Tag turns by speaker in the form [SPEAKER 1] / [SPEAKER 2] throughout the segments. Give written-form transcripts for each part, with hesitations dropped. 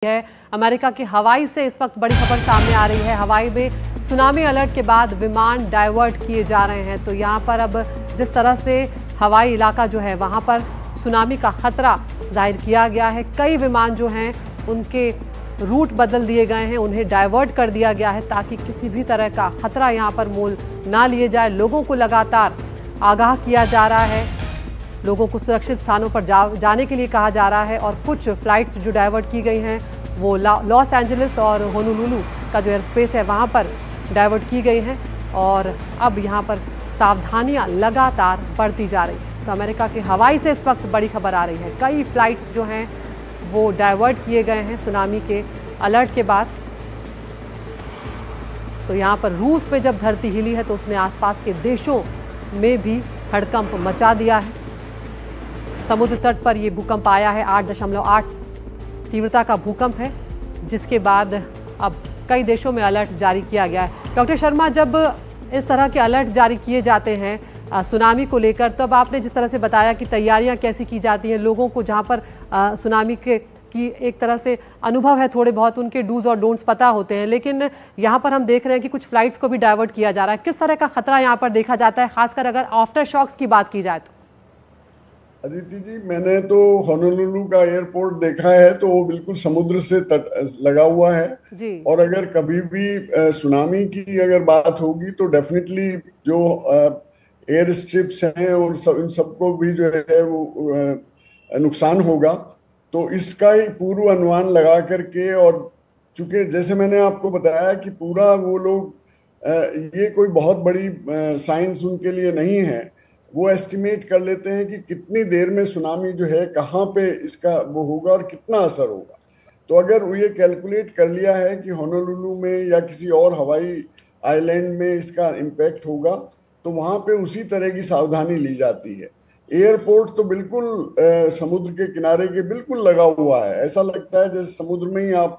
[SPEAKER 1] है। अमेरिका के हवाई से इस वक्त बड़ी खबर सामने आ रही है। हवाई में सुनामी अलर्ट के बाद विमान डाइवर्ट किए जा रहे हैं। तो यहाँ पर अब जिस तरह से हवाई इलाका जो है वहाँ पर सुनामी का खतरा जाहिर किया गया है। कई विमान जो हैं उनके रूट बदल दिए गए हैं, उन्हें डाइवर्ट कर दिया गया है ताकि किसी भी तरह का खतरा यहाँ पर मोल ना लिए जाए। लोगों को लगातार आगाह किया जा रहा है, लोगों को सुरक्षित स्थानों पर जाने के लिए कहा जा रहा है। और कुछ फ्लाइट्स जो डाइवर्ट की गई हैं वो लॉस एंजलिस और होनोलुलु का जो एयर स्पेस है वहाँ पर डाइवर्ट की गई हैं। और अब यहाँ पर सावधानियाँ लगातार बढ़ती जा रही हैं। तो अमेरिका के हवाई से इस वक्त बड़ी खबर आ रही है। कई फ्लाइट्स जो हैं वो डाइवर्ट किए गए हैं सुनामी के अलर्ट के बाद। तो यहाँ पर रूस में जब धरती हिली है तो उसने आसपास के देशों में भी हड़कंप मचा दिया है। समुद्र तट पर यह भूकंप आया है, 8.8 तीव्रता का भूकंप है, जिसके बाद अब कई देशों में अलर्ट जारी किया गया है। डॉक्टर शर्मा, जब इस तरह के अलर्ट जारी किए जाते हैं सुनामी को लेकर, तो अब आपने जिस तरह से बताया कि तैयारियां कैसी की जाती हैं, लोगों को जहां पर सुनामी की एक तरह से अनुभव है, थोड़े बहुत उनके डूज और डोंट्स पता होते हैं, लेकिन यहाँ पर हम देख रहे हैं कि कुछ फ्लाइट्स को भी डाइवर्ट किया जा रहा है। किस तरह का खतरा यहाँ पर देखा जाता है, खासकर अगर आफ्टर शॉक्स की बात की जाए तो?
[SPEAKER 2] अदिति जी, मैंने तो होनोलुलु का एयरपोर्ट देखा है तो वो बिल्कुल समुद्र से तट लगा हुआ है
[SPEAKER 1] जी।
[SPEAKER 2] और अगर कभी भी सुनामी की अगर बात होगी तो डेफिनेटली जो एयर स्ट्रिप्स हैं और इन सबको भी जो है वो नुकसान होगा। तो इसका ही पूर्व अनुमान लगा करके, और चूंकि जैसे मैंने आपको बताया कि पूरा वो लोग ये कोई बहुत बड़ी साइंस उनके लिए नहीं है, वो एस्टिमेट कर लेते हैं कि कितनी देर में सुनामी जो है कहाँ पे इसका वो होगा और कितना असर होगा। तो अगर वो ये कैलकुलेट कर लिया है कि होनोलुलु में या किसी और हवाई आइलैंड में इसका इम्पैक्ट होगा तो वहाँ पे उसी तरह की सावधानी ली जाती है। एयरपोर्ट तो बिल्कुल समुद्र के किनारे के बिल्कुल लगा हुआ है, ऐसा लगता है जैसे समुद्र में ही आप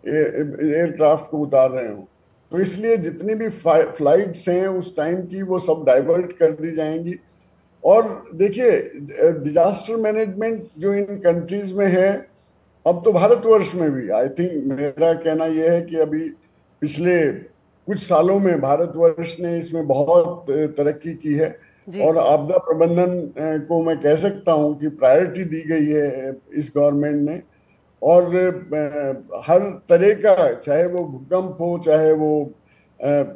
[SPEAKER 2] एयरक्राफ्ट को उतार रहे हो। तो इसलिए जितनी भी फ्लाइट्स हैं उस टाइम की वो सब डाइवर्ट कर दी जाएंगी। और देखिए, डिजास्टर मैनेजमेंट जो इन कंट्रीज में है, अब तो भारतवर्ष में भी आई थिंक मेरा कहना यह है कि अभी पिछले कुछ सालों में भारतवर्ष ने इसमें बहुत तरक्की की है। और आपदा प्रबंधन को मैं कह सकता हूं कि प्रायोरिटी दी गई है इस गवर्नमेंट ने। और हर तरह का, चाहे वो भूकंप हो, चाहे वो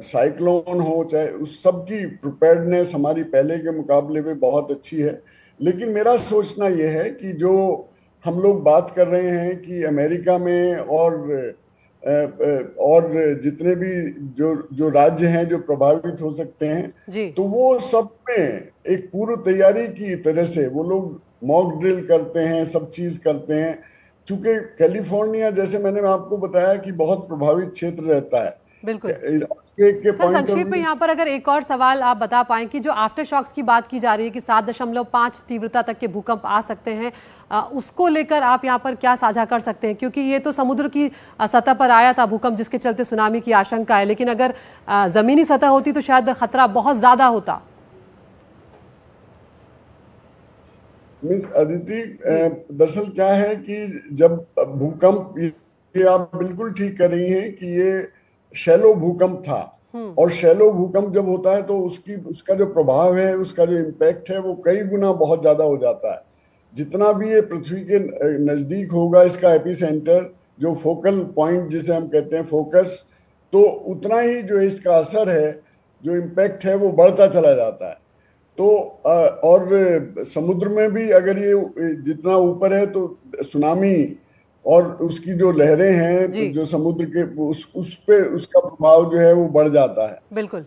[SPEAKER 2] साइक्लोन हो, चाहे उस सब की प्रिपेयर्डनेस हमारी पहले के मुकाबले में बहुत अच्छी है। लेकिन मेरा सोचना यह है कि जो हम लोग बात कर रहे हैं कि अमेरिका में और जितने भी जो जो राज्य हैं जो प्रभावित हो सकते हैं, तो वो सब में एक पूर्व तैयारी की तरह से वो लोग मॉक ड्रिल करते हैं, सब चीज करते हैं। चूंकि कैलिफोर्निया, जैसे मैंने आपको बताया, कि बहुत प्रभावित क्षेत्र रहता है।
[SPEAKER 1] बिल्कुल।
[SPEAKER 2] के
[SPEAKER 1] सर, संक्षेप में यहाँ पर अगर एक और सवाल आप बता पाएं कि जो आफ्टर शॉक्स की बात की जा रही है कि 7.5 तीव्रता तक के भूकंप आ सकते हैं, उसको लेकर आप यहाँ पर क्या साझा कर सकते हैं? क्योंकि ये तो समुद्र की सतह पर आया था भूकंप, जिसके चलते सुनामी की आशंका है, लेकिन अगर जमीनी सतह होती तो शायद खतरा बहुत ज्यादा होता।
[SPEAKER 2] मिस अदिति, दरअसल क्या है कि जब भूकंप, ये आप बिल्कुल ठीक कर रही हैं कि ये शैलो भूकंप था। और शैलो भूकंप जब होता है तो उसका जो प्रभाव है, उसका जो इम्पैक्ट है, वो कई गुना बहुत ज्यादा हो जाता है। जितना भी ये पृथ्वी के नजदीक होगा इसका एपिसेंटर, जो फोकल पॉइंट जिसे हम कहते हैं फोकस, तो उतना ही जो इसका असर है, जो इम्पैक्ट है, वो बढ़ता चला जाता है। तो और समुद्र में भी अगर ये जितना ऊपर है तो सुनामी और उसकी जो लहरें हैं जो समुद्र के उस पे उसका प्रभाव जो है वो बढ़ जाता है।
[SPEAKER 1] बिल्कुल।